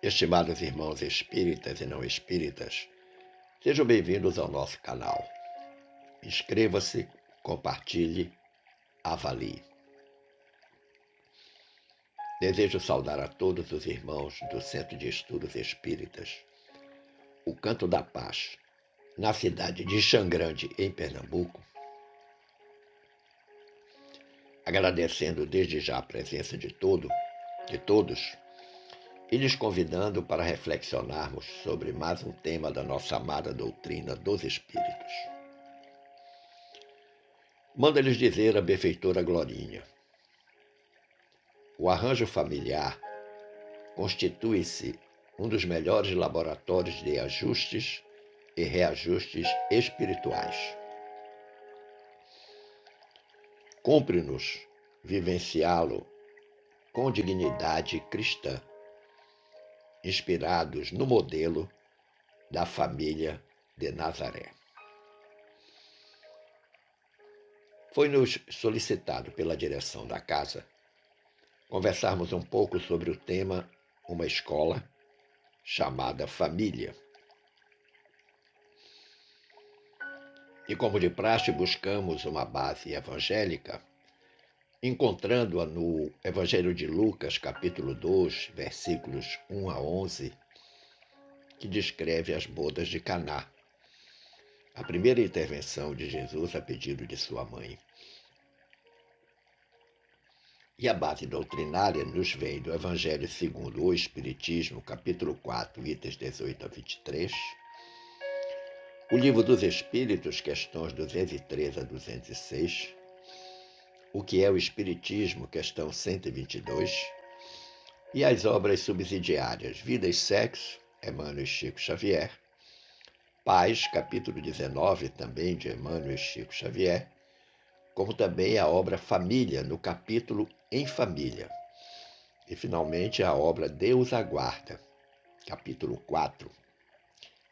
Estimados irmãos espíritas e não espíritas, sejam bem-vindos ao nosso canal. Inscreva-se, compartilhe, avalie. Desejo saudar a todos os irmãos do Centro de Estudos Espíritas, o Canto da Paz, na cidade de Xangrande, em Pernambuco, agradecendo desde já a presença de todos, e lhes convidando para reflexionarmos sobre mais um tema da nossa amada doutrina dos Espíritos. Manda-lhes dizer a benfeitora Glorinha: o arranjo familiar constitui-se um dos melhores laboratórios de ajustes e reajustes espirituais. Cumpre-nos vivenciá-lo com dignidade cristã, inspirados no modelo da família de Nazaré. Foi-nos solicitado pela direção da casa conversarmos um pouco sobre o tema Uma Escola chamada Família. E como de praxe buscamos uma base evangélica, encontrando-a no Evangelho de Lucas, capítulo 2, versículos 1 a 11, que descreve as bodas de Caná, a primeira intervenção de Jesus a pedido de sua mãe. E a base doutrinária nos vem do Evangelho segundo o Espiritismo, capítulo 4, itens 18 a 23, o Livro dos Espíritos, questões 203 a 206, o que é o Espiritismo, questão 122, e as obras subsidiárias Vida e Sexo, Emmanuel e Chico Xavier, Paz, capítulo 19, também de Emmanuel e Chico Xavier, como também a obra Família, no capítulo Em Família, e finalmente a obra Deus Aguarda, capítulo 4,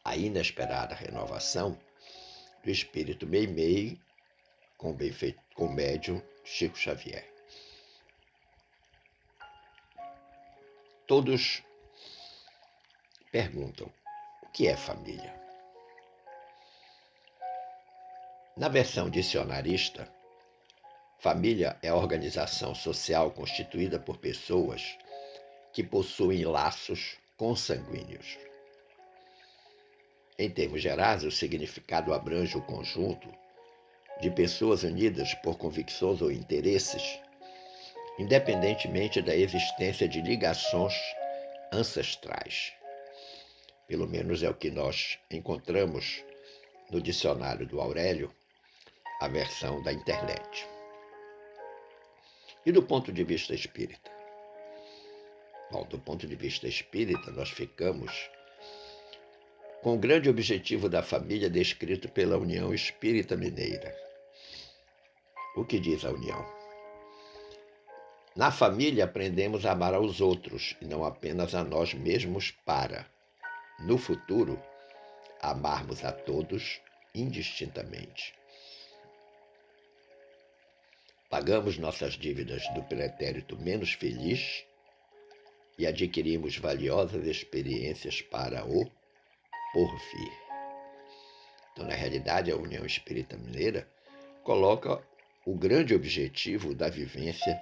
a inesperada renovação do Espírito Meimei com o médium Chico Xavier. Todos perguntam: o que é família? Na versão dicionarista, família é a organização social constituída por pessoas que possuem laços consanguíneos. Em termos gerais, o significado abrange o conjunto de pessoas unidas por convicções ou interesses, independentemente da existência de ligações ancestrais. Pelo menos é o que nós encontramos no dicionário do Aurélio, a versão da internet. E do ponto de vista espírita? Bom, do ponto de vista espírita, nós ficamos com o grande objetivo da família descrito pela União Espírita Mineira. O que diz a União? Na família aprendemos a amar aos outros e não apenas a nós mesmos para, no futuro, amarmos a todos indistintamente. Pagamos nossas dívidas do pretérito menos feliz e adquirimos valiosas experiências para o porvir. Então, na realidade, a União Espírita Mineira coloca o grande objetivo da vivência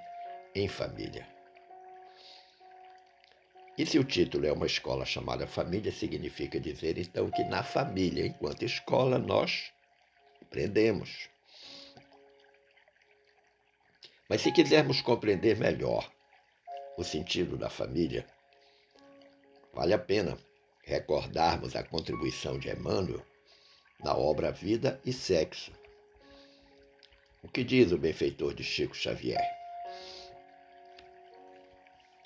em família. E se o título é uma escola chamada família, significa dizer, então, que na família, enquanto escola, nós aprendemos. Mas se quisermos compreender melhor o sentido da família, vale a pena recordarmos a contribuição de Emmanuel na obra Vida e Sexo. O que diz o benfeitor de Chico Xavier?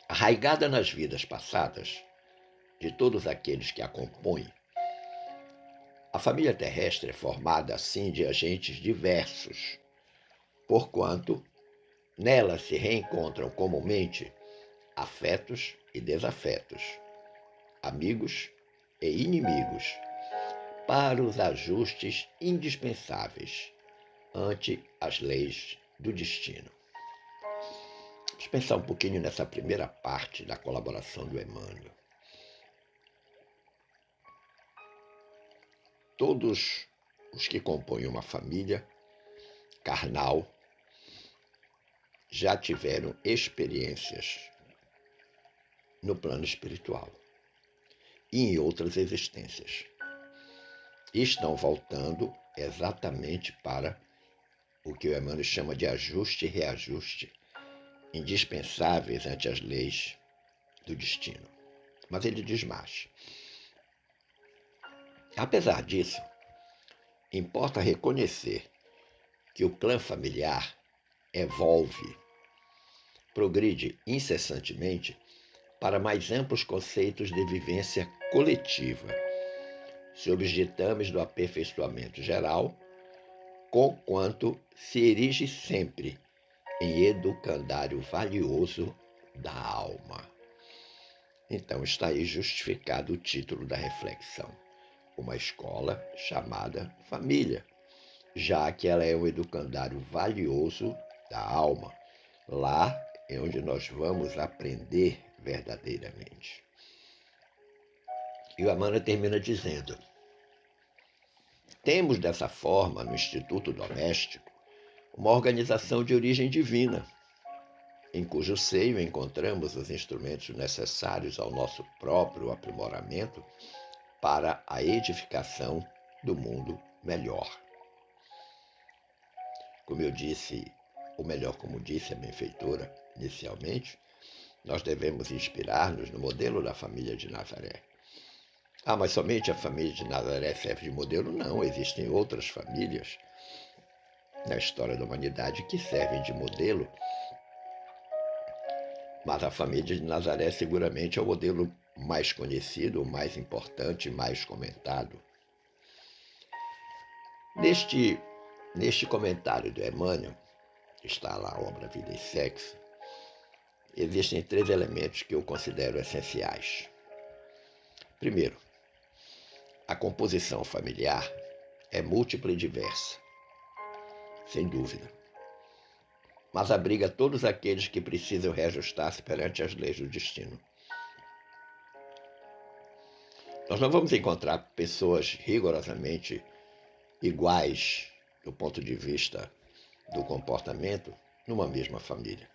Arraigada nas vidas passadas de todos aqueles que a compõem, a família terrestre é formada assim de agentes diversos, porquanto nela se reencontram comumente afetos e desafetos, amigos e inimigos, para os ajustes indispensáveis ante as leis do destino. Vamos pensar um pouquinho nessa primeira parte da colaboração do Emmanuel. todos os que compõem uma família carnal já tiveram experiências no plano espiritual e em outras existências. E estão voltando exatamente para o que o Emmanuel chama de ajuste e reajuste, indispensáveis ante as leis do destino. Mas ele diz mais. Apesar disso, importa reconhecer que o clã familiar evolve, progride incessantemente para mais amplos conceitos de vivência coletiva, sob os ditames do aperfeiçoamento geral, conquanto se erige sempre em educandário valioso da alma. Então está aí justificado o título da reflexão, uma escola chamada família, já que ela é um educandário valioso da alma. Lá é onde nós vamos aprender verdadeiramente. E o Emmanuel termina dizendo: temos dessa forma, no Instituto Doméstico, uma organização de origem divina, em cujo seio encontramos os instrumentos necessários ao nosso próprio aprimoramento para a edificação do mundo melhor. Como eu disse, ou melhor, como disse a benfeitora inicialmente, nós devemos inspirar-nos no modelo da família de Nazaré. Ah, mas somente a família de Nazaré serve de modelo? Não, existem outras famílias na história da humanidade que servem de modelo, mas a família de Nazaré seguramente é o modelo mais conhecido, mais importante, mais comentado. Neste comentário do Emmanuel, que está lá a obra Vida e Sexo, existem 3 elementos que eu considero essenciais. Primeiro, a composição familiar é múltipla e diversa, sem dúvida, mas abriga todos aqueles que precisam reajustar-se perante as leis do destino. Nós não vamos encontrar pessoas rigorosamente iguais do ponto de vista do comportamento numa mesma família.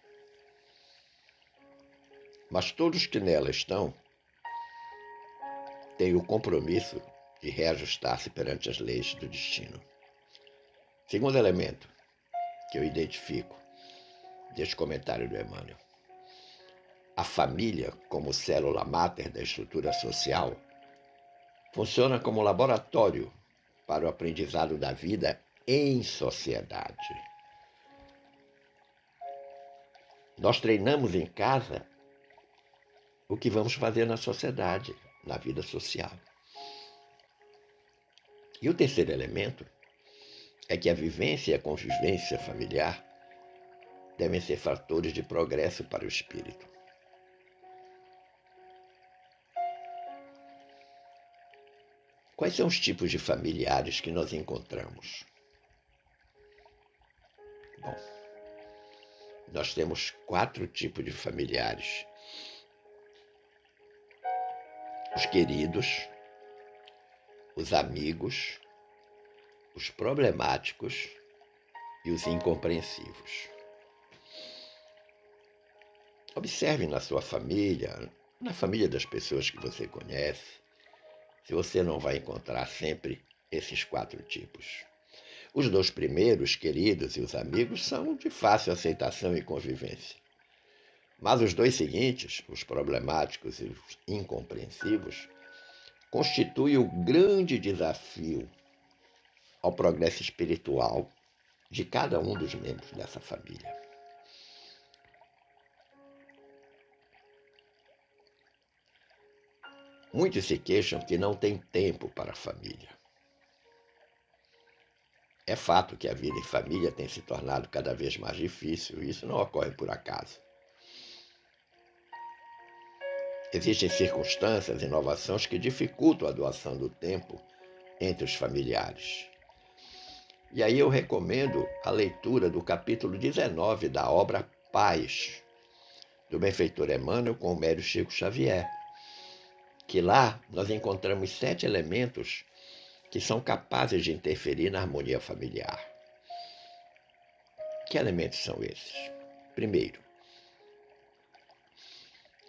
Mas todos que nela estão têm o compromisso de reajustar-se perante as leis do destino. Segundo elemento que eu identifico deste comentário do Emmanuel: a família, como célula máter da estrutura social, funciona como laboratório para o aprendizado da vida em sociedade. Nós treinamos em casa o que vamos fazer na sociedade, na vida social. E o terceiro elemento é que a vivência e a convivência familiar devem ser fatores de progresso para o espírito. Quais são os tipos de familiares que nós encontramos? Bom, nós temos 4 tipos de familiares: os queridos, os amigos, os problemáticos e os incompreensivos. Observe na sua família, na família das pessoas que você conhece, se você não vai encontrar sempre esses 4 tipos. Os 2 primeiros, queridos, e os amigos, são de fácil aceitação e convivência. Mas os 2 seguintes, os problemáticos e os incompreensivos, constituem o grande desafio ao progresso espiritual de cada um dos membros dessa família. Muitos se queixam que não têm tempo para a família. É fato que a vida em família tem se tornado cada vez mais difícil, e isso não ocorre por acaso. Existem circunstâncias e inovações que dificultam a doação do tempo entre os familiares. E aí eu recomendo a leitura do capítulo 19 da obra Paz, do benfeitor Emmanuel com o médium Chico Xavier, que lá nós encontramos 7 elementos que são capazes de interferir na harmonia familiar. Que elementos são esses? Primeiro,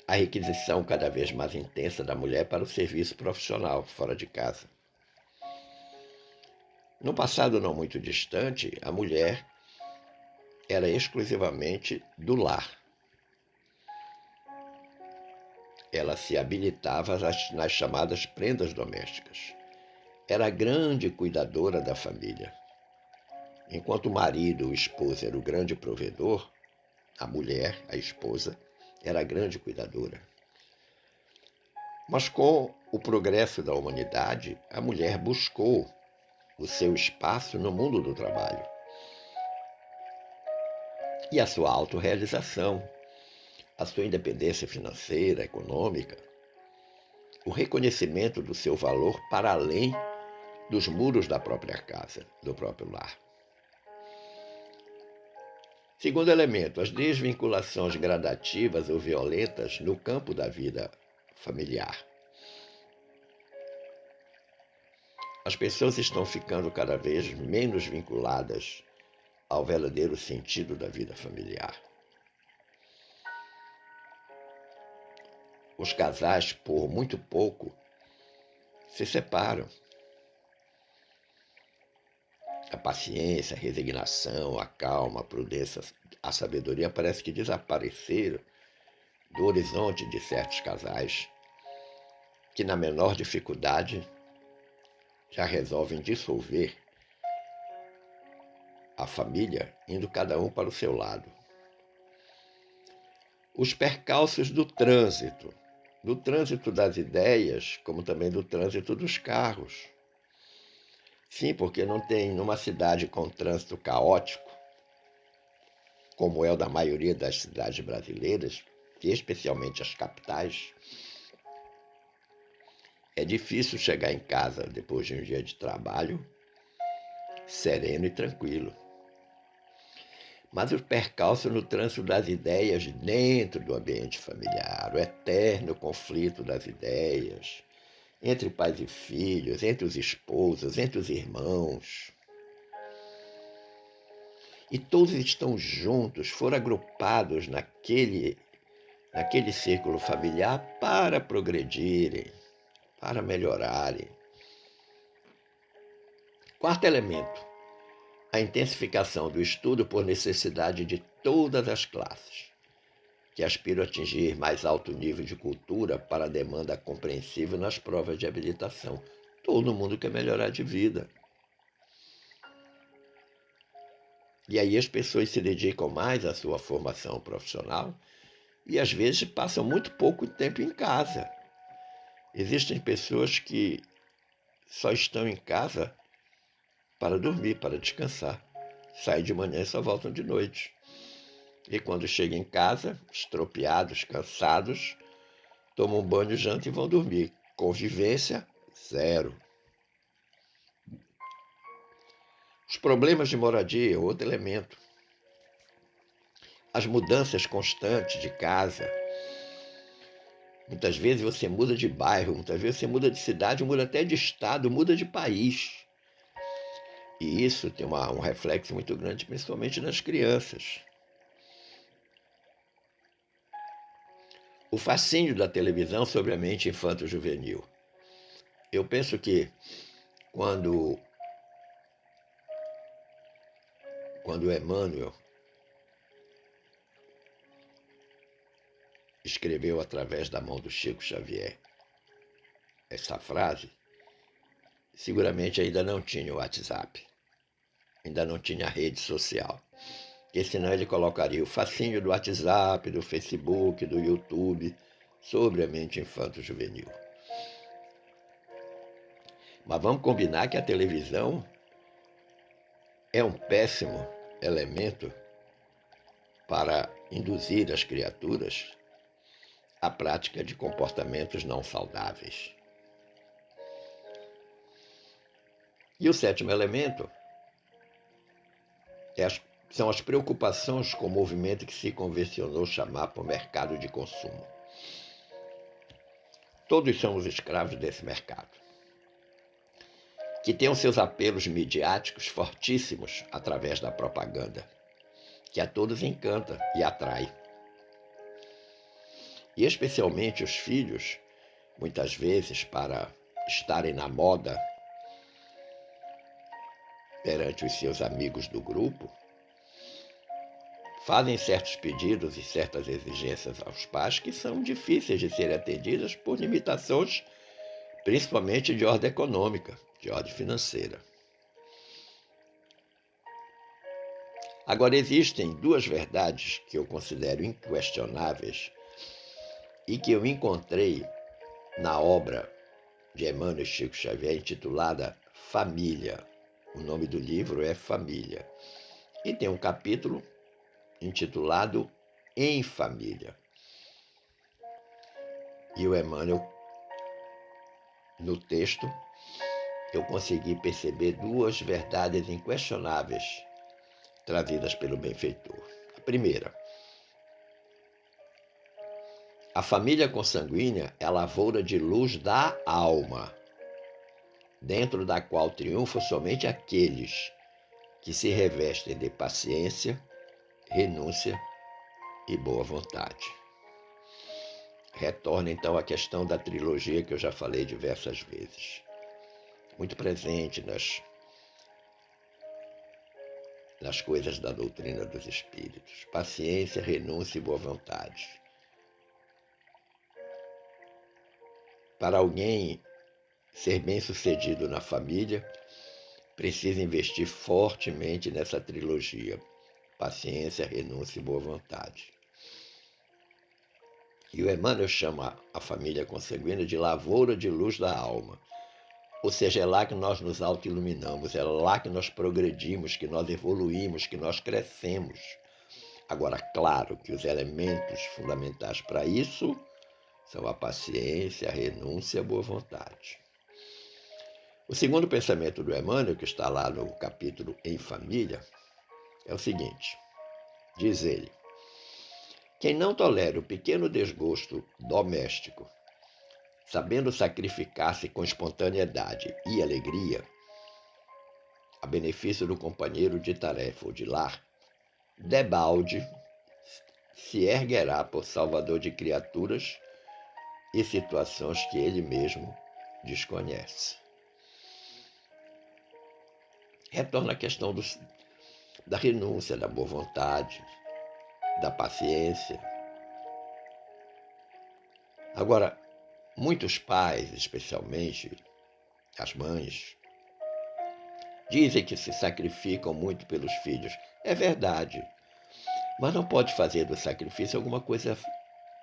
a requisição cada vez mais intensa da mulher para o serviço profissional fora de casa. No passado não muito distante, a mulher era exclusivamente do lar. Ela se habilitava nas chamadas prendas domésticas. Era a grande cuidadora da família. Enquanto o marido, o esposo, era o grande provedor, a mulher, a esposa, era a grande cuidadora. Mas com o progresso da humanidade, a mulher buscou o seu espaço no mundo do trabalho e a sua autorrealização, a sua independência financeira, econômica, o reconhecimento do seu valor para além dos muros da própria casa, do próprio lar. Segundo elemento, as desvinculações gradativas ou violentas no campo da vida familiar. As pessoas estão ficando cada vez menos vinculadas ao verdadeiro sentido da vida familiar. Os casais, por muito pouco, se separam. A paciência, a resignação, a calma, a prudência, a sabedoria parece que desapareceram do horizonte de certos casais que, na menor dificuldade, já resolvem dissolver a família, indo cada um para o seu lado. Os percalços do trânsito das ideias, como também do trânsito dos carros. Sim, porque não tem numa cidade com trânsito caótico, como é o da maioria das cidades brasileiras, e especialmente as capitais, é difícil chegar em casa depois de um dia de trabalho sereno e tranquilo. Mas o percalço no trânsito das ideias dentro do ambiente familiar, o eterno conflito das ideias, entre pais e filhos, entre os esposos, entre os irmãos. E todos estão juntos, foram agrupados naquele círculo familiar para progredirem, para melhorarem. Quarto elemento, a intensificação do estudo por necessidade de todas as classes, que aspiram a atingir mais alto nível de cultura para a demanda compreensível nas provas de habilitação. Todo mundo quer melhorar de vida. E aí as pessoas se dedicam mais à sua formação profissional e às vezes passam muito pouco tempo em casa. Existem pessoas que só estão em casa para dormir, para descansar. Saem de manhã e só voltam de noite. E quando chegam em casa, estropiados, cansados, tomam um banho, jantam e vão dormir. Convivência, zero. Os problemas de moradia, outro elemento. As mudanças constantes de casa. Muitas vezes você muda de bairro, muitas vezes você muda de cidade, muda até de estado, muda de país. E isso tem um reflexo muito grande, principalmente nas crianças. O fascínio da televisão sobre a mente infanto-juvenil. Eu penso que quando Emmanuel escreveu através da mão do Chico Xavier essa frase, seguramente ainda não tinha o WhatsApp, ainda não tinha a rede social, porque senão ele colocaria o fascínio do WhatsApp, do Facebook, do YouTube sobre a mente infanto-juvenil. Mas vamos combinar que a televisão é um péssimo elemento para induzir as criaturas à prática de comportamentos não saudáveis. E o sétimo elemento são as preocupações com o movimento que se convencionou chamar por mercado de consumo. Todos somos escravos desse mercado. que tem os seus apelos midiáticos fortíssimos através da propaganda, que a todos encanta e atrai. E especialmente os filhos, muitas vezes para estarem na moda perante os seus amigos do grupo, fazem certos pedidos e certas exigências aos pais que são difíceis de serem atendidas por limitações, principalmente de ordem econômica, de ordem financeira. Agora, existem duas verdades que eu considero inquestionáveis e que eu encontrei na obra de Emmanuel Chico Xavier, intitulada Família. O nome do livro é Família. E tem um capítulo intitulado Em Família. E o Emmanuel, no texto, eu consegui perceber duas verdades inquestionáveis trazidas pelo benfeitor. A primeira: a família consanguínea é a lavoura de luz da alma, dentro da qual triunfam somente aqueles que se revestem de paciência, renúncia e boa vontade. Retorna então à questão da trilogia que eu já falei diversas vezes, muito presente nas coisas da doutrina dos espíritos: paciência, renúncia e boa vontade. Para alguém ser bem-sucedido na família, precisa investir fortemente nessa trilogia: paciência, renúncia e boa vontade. E o Emmanuel chama a família consanguínea de lavoura de luz da alma. Ou seja, é lá que nós nos autoiluminamos, é lá que nós progredimos, que nós evoluímos, que nós crescemos. Agora, claro que os elementos fundamentais para isso são a paciência, a renúncia e a boa vontade. O segundo pensamento do Emmanuel, que está lá no capítulo Em Família, é o seguinte: diz ele: quem não tolera o pequeno desgosto doméstico, sabendo sacrificar-se com espontaneidade e alegria, a benefício do companheiro de tarefa ou de lar, debalde se erguerá por salvador de criaturas e situações que ele mesmo desconhece. Retorna à questão da renúncia, da boa vontade, da paciência. Agora, muitos pais, especialmente as mães, dizem que se sacrificam muito pelos filhos. É verdade, mas não pode fazer do sacrifício alguma coisa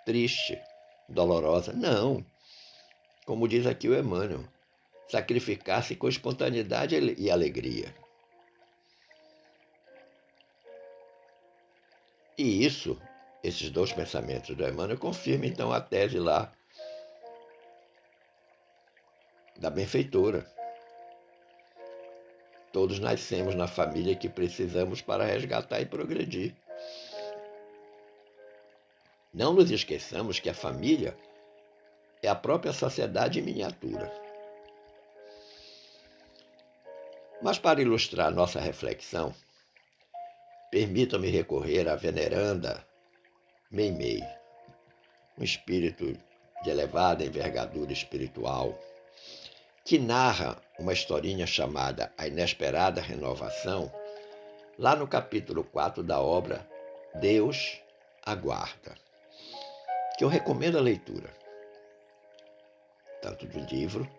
triste, dolorosa. Não. Como diz aqui o Emmanuel, sacrificar-se com espontaneidade e alegria. E isso, esses dois pensamentos do Emmanuel, confirmam então a tese lá da benfeitora. Todos nascemos na família que precisamos para resgatar e progredir. Não nos esqueçamos que a família é a própria sociedade em miniatura. Mas para ilustrar nossa reflexão, permitam-me recorrer à veneranda Meimei, um espírito de elevada envergadura espiritual, que narra uma historinha chamada A Inesperada Renovação, lá no capítulo 4 da obra Deus Aguarda, que eu recomendo a leitura, tanto do livro,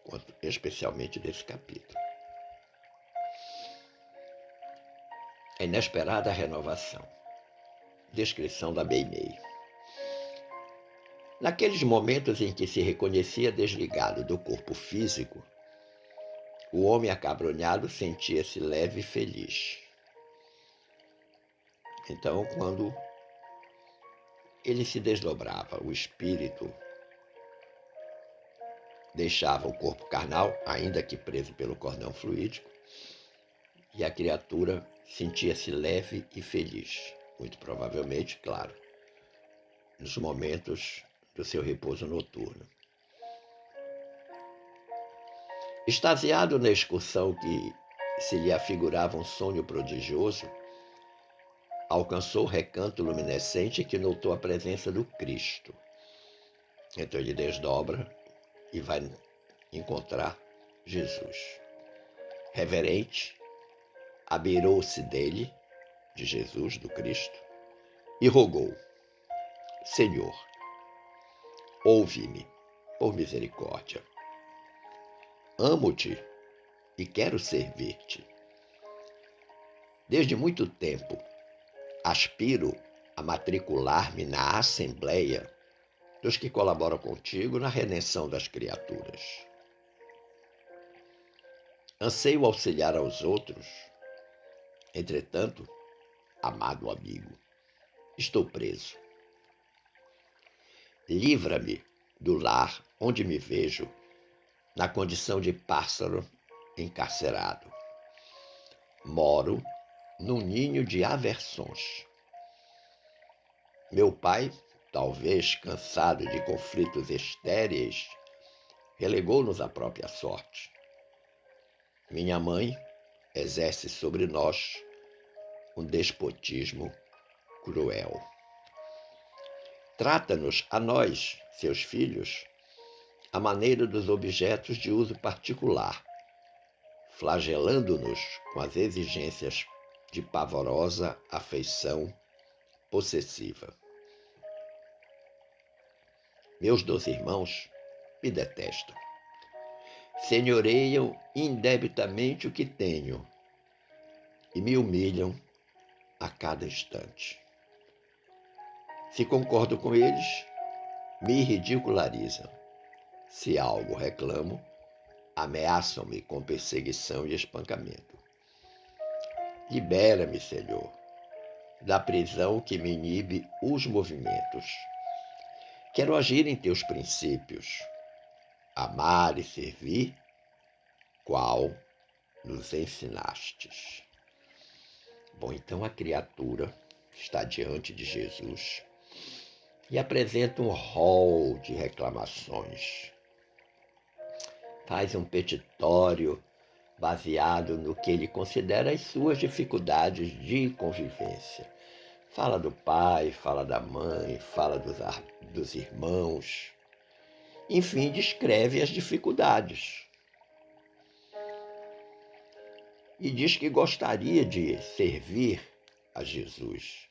quanto especialmente desse capítulo. A Inesperada Renovação. Descrição da Meimei. Naqueles momentos em que se reconhecia desligado do corpo físico, o homem acabrunhado sentia-se leve e feliz. Então, quando ele se desdobrava, o espírito deixava o corpo carnal, ainda que preso pelo cordão fluídico, e a criatura sentia-se leve e feliz. Muito provavelmente, claro, nos momentos do seu repouso noturno. Extasiado na excursão que se lhe afigurava um sonho prodigioso, alcançou o recanto luminescente que notou a presença do Cristo. Então ele desdobra e vai encontrar Jesus. Reverente, abeirou-se dele, de Jesus, do Cristo, e rogou: Senhor, ouve-me, por misericórdia. Amo-te e quero servir-te. Desde muito tempo, aspiro a matricular-me na Assembleia dos que colaboram contigo na redenção das criaturas. Anseio auxiliar aos outros, entretanto, amado amigo, estou preso. Livra-me do lar onde me vejo na condição de pássaro encarcerado. Moro num ninho de aversões. Meu pai, talvez cansado de conflitos estéreis, relegou-nos à própria sorte. Minha mãe exerce sobre nós um despotismo cruel. Trata-nos a nós, seus filhos, à maneira dos objetos de uso particular, flagelando-nos com as exigências de pavorosa afeição possessiva. Meus 2 irmãos me detestam. Senhoreiam indebitamente o que tenho e me humilham a cada instante. Se concordo com eles, me ridicularizam. Se algo reclamo, ameaçam-me com perseguição e espancamento. Libera-me, Senhor, da prisão que me inibe os movimentos. Quero agir em teus princípios, amar e servir, qual nos ensinastes. Bom, então a criatura está diante de Jesus e apresenta um rol de reclamações. Faz um petitório baseado no que ele considera as suas dificuldades de convivência. Fala do pai, fala da mãe, fala dos irmãos. Enfim, descreve as dificuldades. E diz que gostaria de servir a Jesus,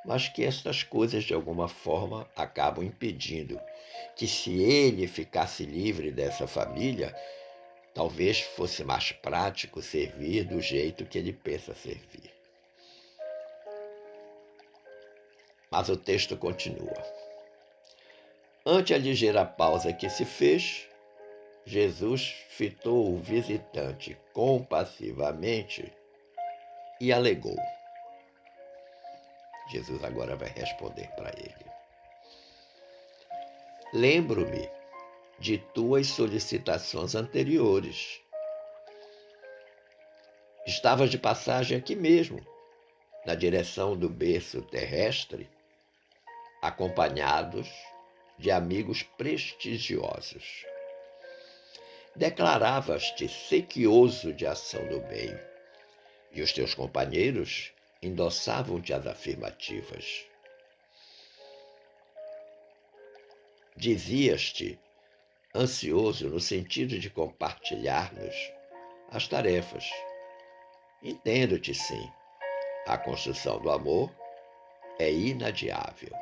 mas que estas coisas de alguma forma acabam impedindo que, se ele ficasse livre dessa família, talvez fosse mais prático servir do jeito que ele pensa servir. Mas o texto continua. Ante a ligeira pausa que se fez, Jesus fitou o visitante compassivamente e alegou. Jesus agora vai responder para ele. Lembro-me de tuas solicitações anteriores. Estavas de passagem aqui mesmo, na direção do berço terrestre, acompanhados de amigos prestigiosos. Declaravas-te sequioso de ação do bem, e os teus companheiros endossavam-te as afirmativas. Dizias-te ansioso no sentido de compartilhar-nos as tarefas. Entendo-te, sim. A construção do amor é inadiável.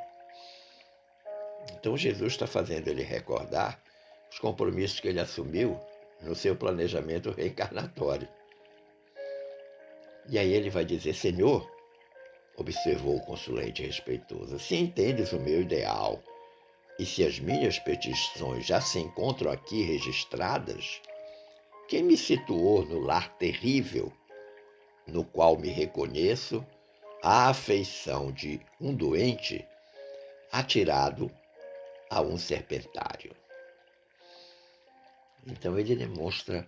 Então Jesus está fazendo ele recordar os compromissos que ele assumiu no seu planejamento reencarnatório. E aí ele vai dizer: Senhor, observou o consulente respeitoso, se entendes o meu ideal e se as minhas petições já se encontram aqui registradas, quem me situou no lar terrível no qual me reconheço a afeição de um doente atirado a um serpentário. Então ele demonstra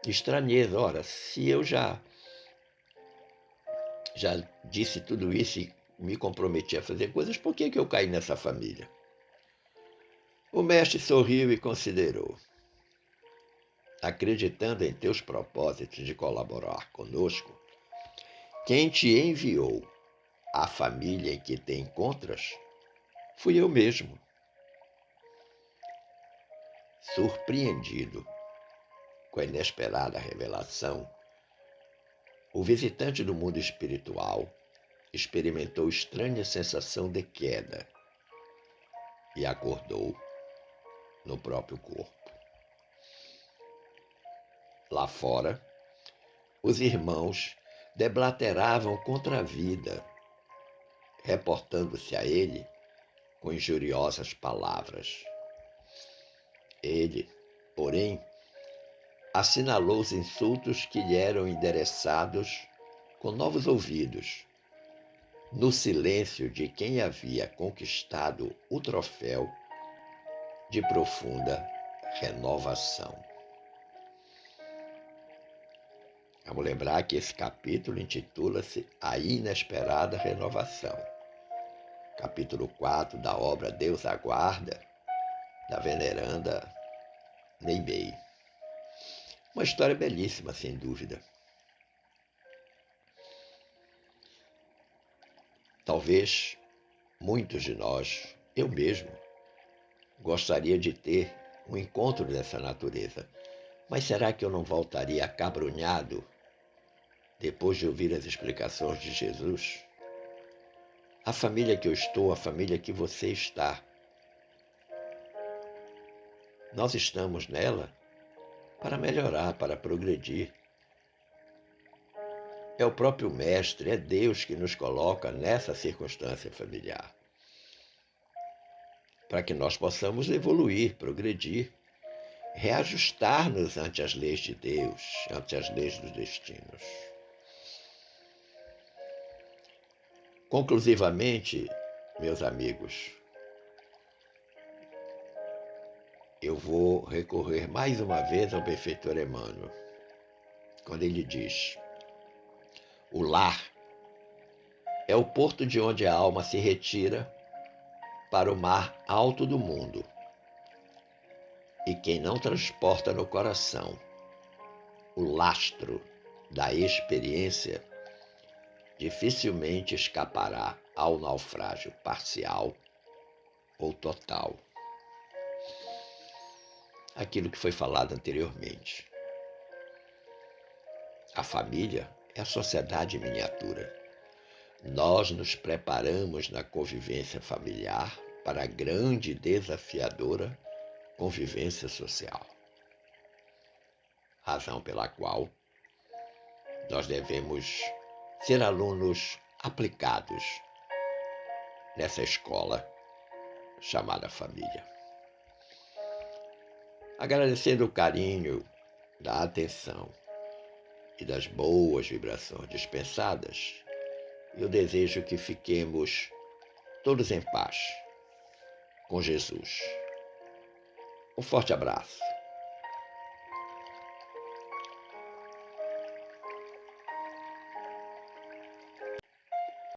estranheza. Ora, se eu já disse tudo isso e me comprometi a fazer coisas, por que eu caí nessa família? O mestre sorriu e considerou. acreditando em teus propósitos de colaborar conosco, quem te enviou à família em que te encontras fui eu mesmo. Surpreendido com a inesperada revelação, o visitante do mundo espiritual experimentou estranha sensação de queda e acordou no próprio corpo. Lá fora, os irmãos deblateravam contra a vida, reportando-se a ele com injuriosas palavras. Ele, porém, assinalou os insultos que lhe eram endereçados com novos ouvidos, no silêncio de quem havia conquistado o troféu de profunda renovação. Vamos lembrar que esse capítulo intitula-se A Inesperada Renovação. Capítulo 4 da obra Deus Aguarda, da veneranda Neimei. Uma história belíssima, sem dúvida. Talvez muitos de nós, eu mesmo, gostaria de ter um encontro dessa natureza. Mas será que eu não voltaria acabrunhado depois de ouvir as explicações de Jesus? A família que eu estou, a família que você está, nós estamos nela para melhorar, para progredir. É o próprio Mestre, é Deus que nos coloca nessa circunstância familiar, para que nós possamos evoluir, progredir, reajustar-nos ante as leis de Deus, ante as leis dos destinos. Conclusivamente, meus amigos, eu vou recorrer mais uma vez ao benfeitor Emmanuel, quando ele diz: o lar é o porto de onde a alma se retira para o mar alto do mundo. E quem não transporta no coração o lastro da experiência dificilmente escapará ao naufrágio parcial ou total. Aquilo que foi falado anteriormente. A família é a sociedade em miniatura. Nós nos preparamos na convivência familiar para a grande e desafiadora convivência social. Razão pela qual nós devemos ser alunos aplicados nessa escola chamada família. Agradecendo o carinho, da atenção e das boas vibrações dispensadas, eu desejo que fiquemos todos em paz com Jesus. Um forte abraço.